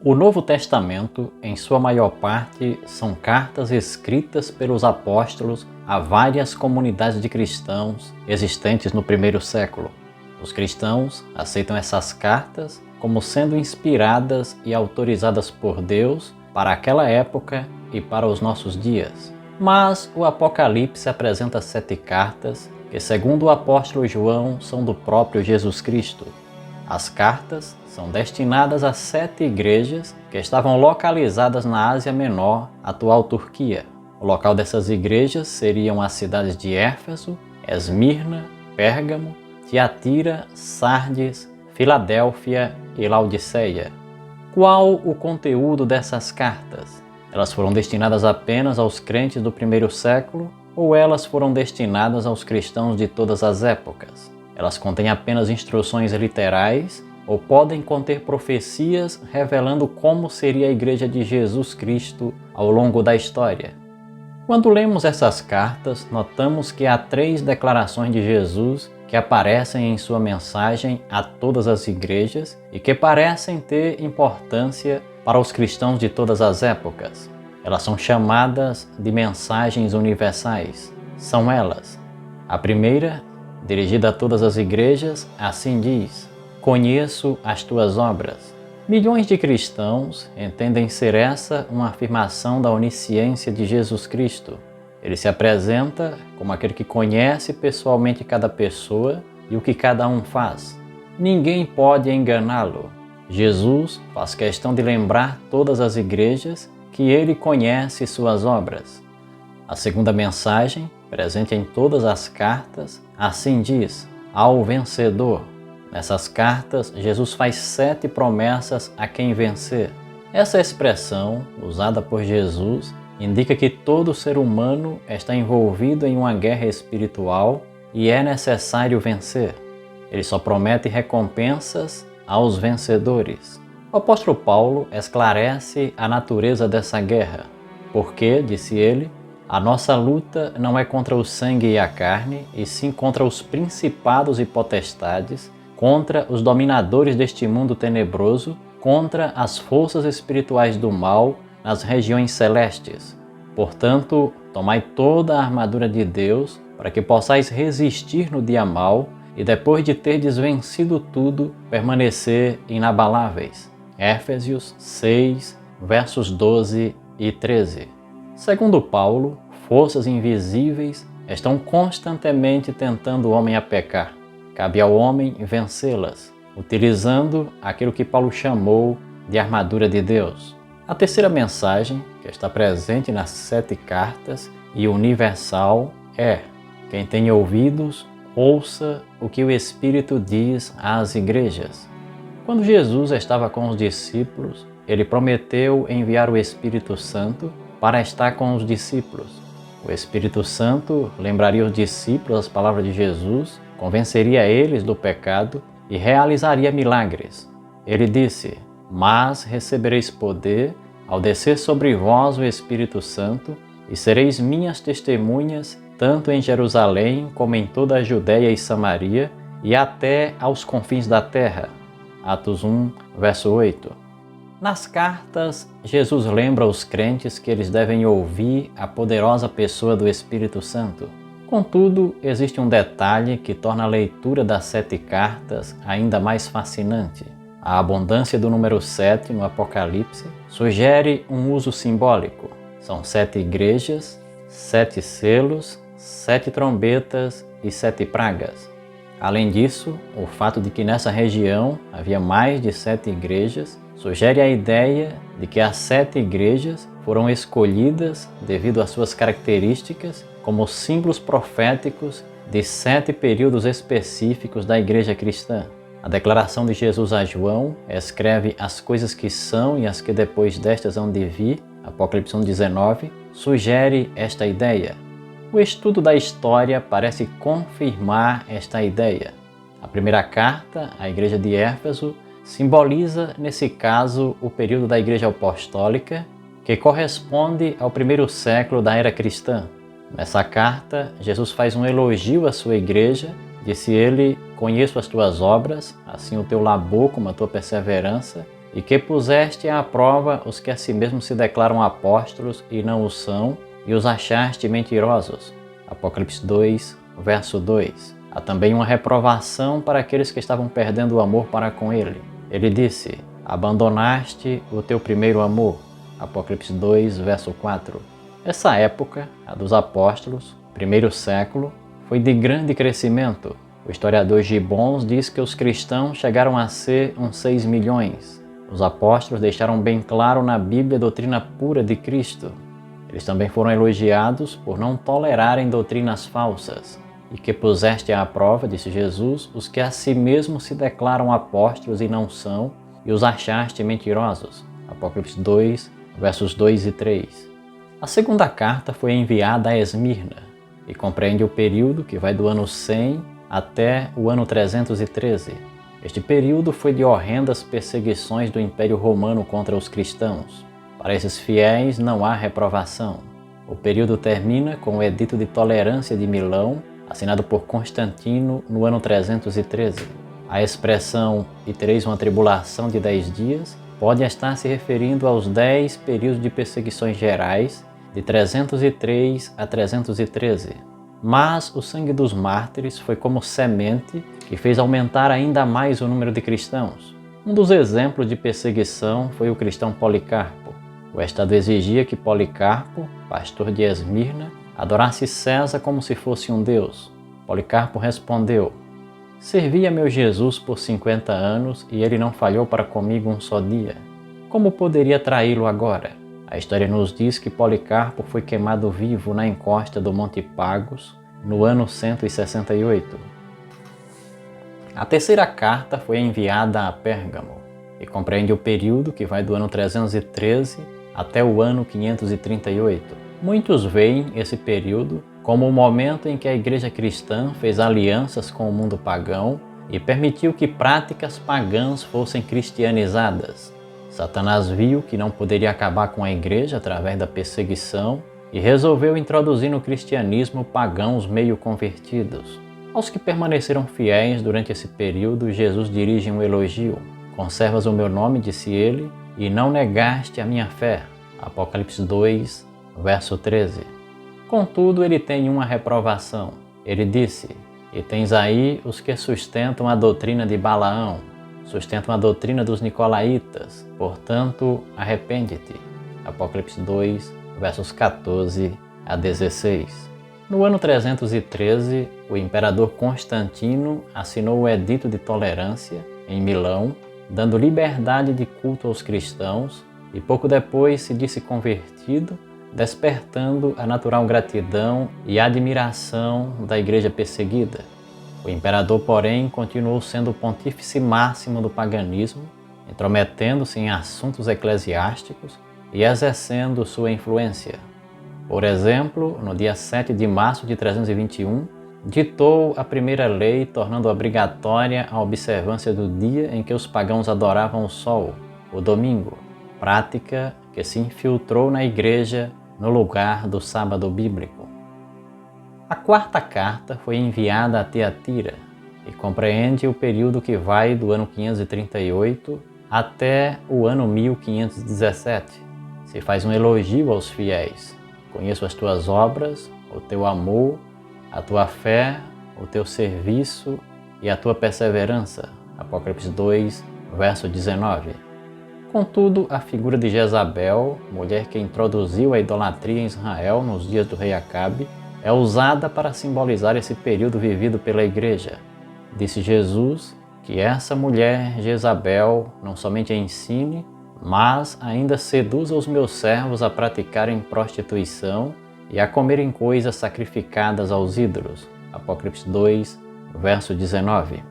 O Novo Testamento, em sua maior parte, são cartas escritas pelos apóstolos a várias comunidades de cristãos existentes no primeiro século. Os cristãos aceitam essas cartas como sendo inspiradas e autorizadas por Deus para aquela época e para os nossos dias. Mas o Apocalipse apresenta 7 cartas que, segundo o apóstolo João, são do próprio Jesus Cristo. As cartas são destinadas a 7 igrejas que estavam localizadas na Ásia Menor, atual Turquia. O local dessas igrejas seriam as cidades de Éfeso, Esmirna, Pérgamo, Tiatira, Sardes, Filadélfia e Laodiceia. Qual o conteúdo dessas cartas? Elas foram destinadas apenas aos crentes do primeiro século ou elas foram destinadas aos cristãos de todas as épocas? Elas contêm apenas instruções literais ou podem conter profecias revelando como seria a Igreja de Jesus Cristo ao longo da história? Quando lemos essas cartas, notamos que há 3 declarações de Jesus que aparecem em sua mensagem a todas as igrejas e que parecem ter importância para os cristãos de todas as épocas. Elas são chamadas de mensagens universais. São elas: a primeira, dirigida a todas as igrejas, assim diz: conheço as tuas obras. Milhões de cristãos entendem ser essa uma afirmação da onisciência de Jesus Cristo. Ele se apresenta como aquele que conhece pessoalmente cada pessoa e o que cada um faz. Ninguém pode enganá-lo. Jesus faz questão de lembrar todas as igrejas que ele conhece suas obras. A segunda mensagem, presente em todas as cartas, assim diz: ao vencedor. Nessas cartas, Jesus faz 7 promessas a quem vencer. Essa expressão, usada por Jesus, indica que todo ser humano está envolvido em uma guerra espiritual e é necessário vencer. Ele só promete recompensas aos vencedores. O apóstolo Paulo esclarece a natureza dessa guerra, porque, disse ele, a nossa luta não é contra o sangue e a carne, e sim contra os principados e potestades, contra os dominadores deste mundo tenebroso, contra as forças espirituais do mal nas regiões celestes. Portanto, tomai toda a armadura de Deus para que possais resistir no dia mau e, depois de terdes vencido tudo, permanecer inabaláveis. Éfesios 6, versos 12 e 13. Segundo Paulo, forças invisíveis estão constantemente tentando o homem a pecar. Cabe ao homem vencê-las, utilizando aquilo que Paulo chamou de armadura de Deus. A terceira mensagem, que está presente nas 7 cartas e universal, é: quem tem ouvidos, ouça o que o Espírito diz às igrejas. Quando Jesus estava com os discípulos, ele prometeu enviar o Espírito Santo para estar com os discípulos. O Espírito Santo lembraria os discípulos as palavras de Jesus, convenceria eles do pecado e realizaria milagres. Ele disse: mas recebereis poder ao descer sobre vós o Espírito Santo e sereis minhas testemunhas tanto em Jerusalém como em toda a Judéia e Samaria e até aos confins da terra. Atos 1, verso 8. Nas cartas, Jesus lembra aos crentes que eles devem ouvir a poderosa pessoa do Espírito Santo. Contudo, existe um detalhe que torna a leitura das 7 cartas ainda mais fascinante. A abundância do número 7 no Apocalipse sugere um uso simbólico. São 7 igrejas, 7 selos, 7 trombetas e 7 pragas. Além disso, o fato de que nessa região havia mais de 7 igrejas sugere a ideia de que as 7 igrejas foram escolhidas devido às suas características como símbolos proféticos de 7 períodos específicos da igreja cristã. A declaração de Jesus a João escreve as coisas que são e as que depois destas hão de vir, Apocalipse 1,19, sugere esta ideia. O estudo da história parece confirmar esta ideia. A primeira carta, à igreja de Éfeso, simboliza, nesse caso, o período da igreja apostólica, que corresponde ao primeiro século da era cristã. Nessa carta, Jesus faz um elogio à sua igreja, disse ele: conheço as tuas obras, assim o teu labor como a tua perseverança, e que puseste à prova os que a si mesmos se declaram apóstolos e não o são, e os achaste mentirosos. Apocalipse 2, verso 2. Há também uma reprovação para aqueles que estavam perdendo o amor para com ele. Ele disse: abandonaste o teu primeiro amor. Apocalipse 2, verso 4. Essa época, a dos apóstolos, primeiro século, foi de grande crescimento. O historiador Gibbons diz que os cristãos chegaram a ser uns 6 milhões. Os apóstolos deixaram bem claro na Bíblia a doutrina pura de Cristo. Eles também foram elogiados por não tolerarem doutrinas falsas. E que puseste à prova, disse Jesus, os que a si mesmos se declaram apóstolos e não são, e os achaste mentirosos. Apocalipse 2, versos 2 e 3. A segunda carta foi enviada a Esmirna e compreende o período que vai do ano 100 até o ano 313. Este período foi de horrendas perseguições do Império Romano contra os cristãos. Para esses fiéis não há reprovação. O período termina com o Edito de Tolerância de Milão, assinado por Constantino no ano 313. A expressão "e tereis uma tribulação de 10 dias" pode estar se referindo aos 10 períodos de perseguições gerais, de 303 a 313. Mas o sangue dos mártires foi como semente que fez aumentar ainda mais o número de cristãos. Um dos exemplos de perseguição foi o cristão Policarpo. O Estado exigia que Policarpo, pastor de Esmirna, adorasse César como se fosse um deus. Policarpo respondeu: servi a meu Jesus por 50 anos e ele não falhou para comigo um só dia. Como poderia traí-lo agora? A história nos diz que Policarpo foi queimado vivo na encosta do Monte Pagos no ano 168. A terceira carta foi enviada a Pérgamo e compreende o período que vai do ano 313 até o ano 538. Muitos veem esse período como o momento em que a igreja cristã fez alianças com o mundo pagão e permitiu que práticas pagãs fossem cristianizadas. Satanás viu que não poderia acabar com a igreja através da perseguição e resolveu introduzir no cristianismo pagãos meio convertidos. Aos que permaneceram fiéis durante esse período, Jesus dirige um elogio. Conservas o meu nome, disse ele, e não negaste a minha fé. Apocalipse 2, verso 13. Contudo, ele tem uma reprovação. Ele disse: e tens aí os que sustentam a doutrina de Balaão, sustentam a doutrina dos nicolaítas, portanto, arrepende-te. Apocalipse 2, versos 14 a 16. No ano 313, o imperador Constantino assinou o Edito de Tolerância, em Milão, dando liberdade de culto aos cristãos, e pouco depois se disse convertido, despertando a natural gratidão e admiração da igreja perseguida. O imperador, porém, continuou sendo o pontífice máximo do paganismo, intrometendo-se em assuntos eclesiásticos e exercendo sua influência. Por exemplo, no dia 7 de março de 321, ditou a primeira lei tornando obrigatória a observância do dia em que os pagãos adoravam o sol, o domingo, prática que se infiltrou na igreja no lugar do sábado bíblico. A quarta carta foi enviada a Tiatira e compreende o período que vai do ano 538 até o ano 1517. Se faz um elogio aos fiéis. Conheço as tuas obras, o teu amor, a tua fé, o teu serviço e a tua perseverança. Apocalipse 2, verso 19. Contudo, a figura de Jezabel, mulher que introduziu a idolatria em Israel nos dias do rei Acabe, é usada para simbolizar esse período vivido pela igreja. Disse Jesus que essa mulher, Jezabel, não somente ensine, mas ainda seduza os meus servos a praticarem prostituição e a comerem coisas sacrificadas aos ídolos. Apocalipse 2, verso 19.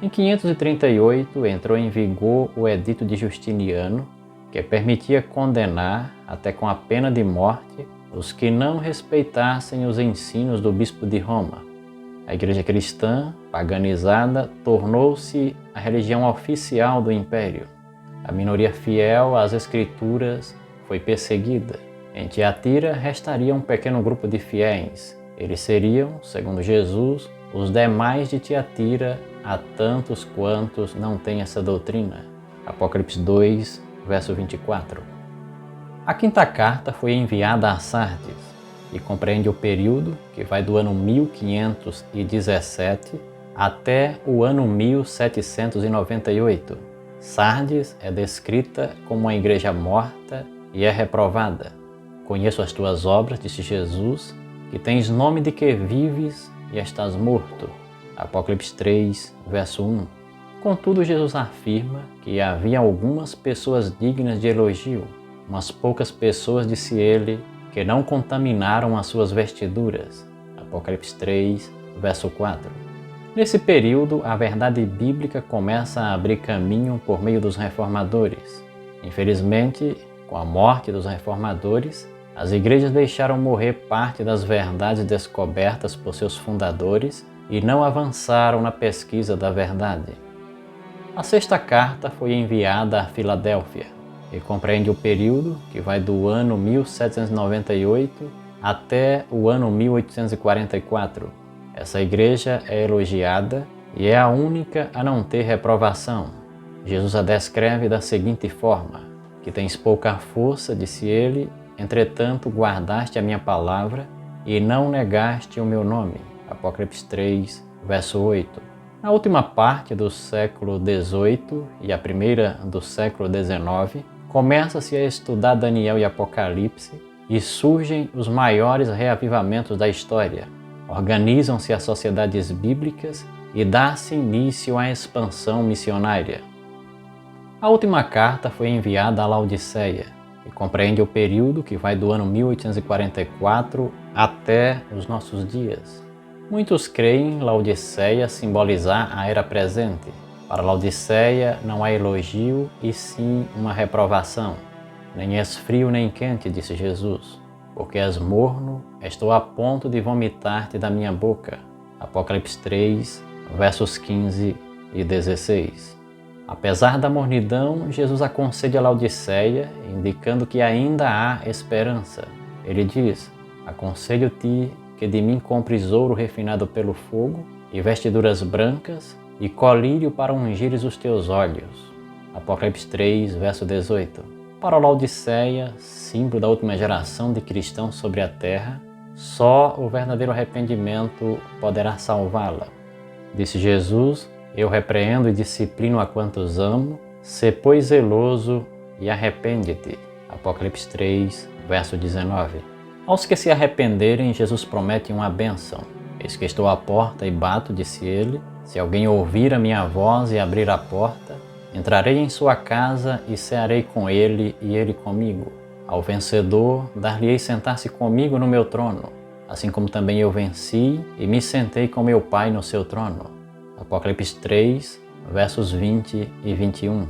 Em 538 entrou em vigor o Edito de Justiniano, que permitia condenar, até com a pena de morte, os que não respeitassem os ensinos do bispo de Roma. A igreja cristã, paganizada, tornou-se a religião oficial do império. A minoria fiel às escrituras foi perseguida. Em Tiatira restaria um pequeno grupo de fiéis. Eles seriam, segundo Jesus, os demais de Tiatira, a tantos quantos não têm essa doutrina. Apocalipse 2, verso 24. A quinta carta foi enviada a Sardes e compreende o período que vai do ano 1517 até o ano 1798. Sardes é descrita como uma igreja morta e é reprovada. Conheço as tuas obras, disse Jesus, que tens nome de que vives e estás morto. Apocalipse 3, verso 1. Contudo, Jesus afirma que havia algumas pessoas dignas de elogio. Umas poucas pessoas, disse ele, que não contaminaram as suas vestiduras. Apocalipse 3, verso 4. Nesse período, a verdade bíblica começa a abrir caminho por meio dos reformadores. Infelizmente, com a morte dos reformadores, as igrejas deixaram morrer parte das verdades descobertas por seus fundadores e não avançaram na pesquisa da verdade. A sexta carta foi enviada a Filadélfia e compreende o período que vai do ano 1798 até o ano 1844. Essa igreja é elogiada e é a única a não ter reprovação. Jesus a descreve da seguinte forma: que tens pouca força, disse ele, entretanto guardaste a minha palavra e não negaste o meu nome. Apocalipse 3, verso 8. Na última parte do século XVIII e a primeira do século XIX, começa-se a estudar Daniel e Apocalipse e surgem os maiores reavivamentos da história. Organizam-se as sociedades bíblicas e dá-se início à expansão missionária. A última carta foi enviada a Laodiceia e compreende o período que vai do ano 1844 até os nossos dias. Muitos creem Laodiceia simbolizar a era presente. Para Laodiceia não há elogio e sim uma reprovação. Nem és frio nem quente, disse Jesus, porque és morno, estou a ponto de vomitar-te da minha boca. Apocalipse 3, versos 15 e 16. Apesar da mornidão, Jesus aconselha Laodiceia, indicando que ainda há esperança. Ele diz: aconselho-te que de mim compres ouro refinado pelo fogo, e vestiduras brancas, e colírio para ungires os teus olhos. Apocalipse 3, verso 18. Para Laodiceia, símbolo da última geração de cristãos sobre a terra, só o verdadeiro arrependimento poderá salvá-la. Disse Jesus: eu repreendo e disciplino a quantos amo, sê pois zeloso e arrepende-te. Apocalipse 3, verso 19. Aos que se arrependerem, Jesus promete uma bênção. Eis que estou à porta e bato, disse ele. Se alguém ouvir a minha voz e abrir a porta, entrarei em sua casa e cearei com ele e ele comigo. Ao vencedor, dar-lhe-ei sentar-se comigo no meu trono, assim como também eu venci e me sentei com meu Pai no seu trono. Apocalipse 3, versos 20 e 21.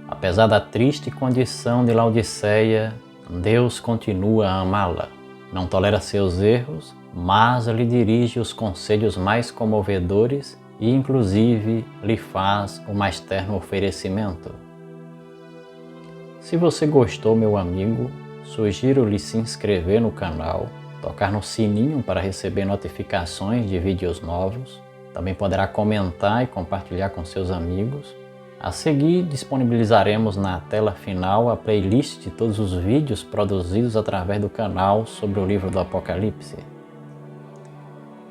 Apesar da triste condição de Laodiceia, Deus continua a amá-la. Não tolera seus erros, mas lhe dirige os conselhos mais comovedores e, inclusive, lhe faz o mais terno oferecimento. Se você gostou, meu amigo, sugiro-lhe se inscrever no canal, tocar no sininho para receber notificações de vídeos novos. Também poderá comentar e compartilhar com seus amigos. A seguir, disponibilizaremos na tela final a playlist de todos os vídeos produzidos através do canal sobre o livro do Apocalipse.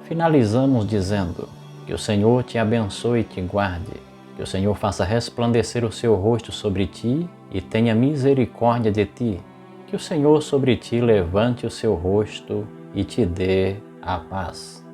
Finalizamos dizendo: que o Senhor te abençoe e te guarde, que o Senhor faça resplandecer o seu rosto sobre ti e tenha misericórdia de ti, que o Senhor sobre ti levante o seu rosto e te dê a paz.